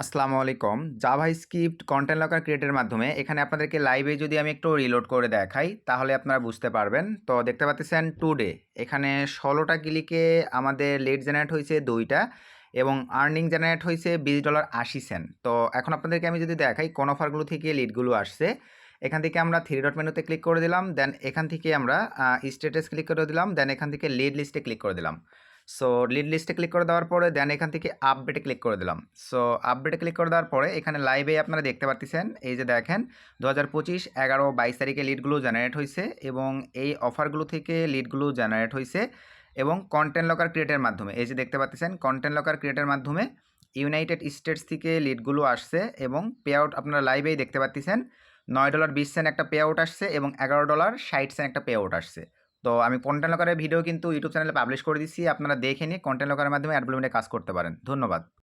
আসসালামু আলাইকুম। JavaScript content locker ক্রিয়েটের মাধ্যমে এখানে আপনাদেরকে লাইভে যদি আমি একটু রিলোড করে দেখাই, তাহলে আপনারা বুঝতে পারবেন। তো দেখতে পাচ্ছেন টুডে এখানে ১৬টা ক্লিকে আমাদের লিড জেনারেট হয়েছে ২টা এবং আর্নিং জেনারেট হয়েছে $20.80। তো এখন আপনাদেরকে আমি যদি দেখাই কোন অফারগুলো থেকে লিডগুলো আসছে। এখান থেকে আমরা 3 ডট মেনুতে ক্লিক করে দিলাম, দেন এখান থেকে আমরা স্ট্যাটাস ক্লিক করে দিলাম, দেন এখান থেকে লিড লিস্টে ক্লিক করে দিলাম। সো লিড লিস্টে ক্লিক করে দেওয়ার পরে দেন এখান থেকে আপডেটে ক্লিক করে দিলাম। সো আপডেটে ক্লিক করে দেওয়ার পরে এখানে লাইভে আপনারা দেখতে পাচ্ছেন, এই যে দেখেন 2025 11-22 তারিখে লিডগুলো জেনারেট হয়েছে এবং এই অফারগুলো থেকে লিডগুলো জেনারেট হয়েছে এবং কন্টেন্ট লকার ক্রিয়েটের মাধ্যমে, এই যে দেখতে পাচ্ছেন কন্টেন্ট লকার ক্রিয়েটের মাধ্যমে ইউনাইটেড স্টেটস থেকে লিডগুলো আসছে এবং পে আউট আপনারা লাইভেই দেখতে পাচ্ছেন $9.20 একটা পে আউট আসছে এবং $11.60 একটা পে আউট আসছে। তো আমি কন্টেন্ট লকারের ভিডিও কিন্তু ইউটিউব চ্যানেলে পাবলিশ করে দিচ্ছি, আপনারা দেখে নিয়ে কন্টেন্ট লকারের মাধ্যমে অ্যাড ব্লুমিনে কাজ করতে পারেন। ধন্যবাদ।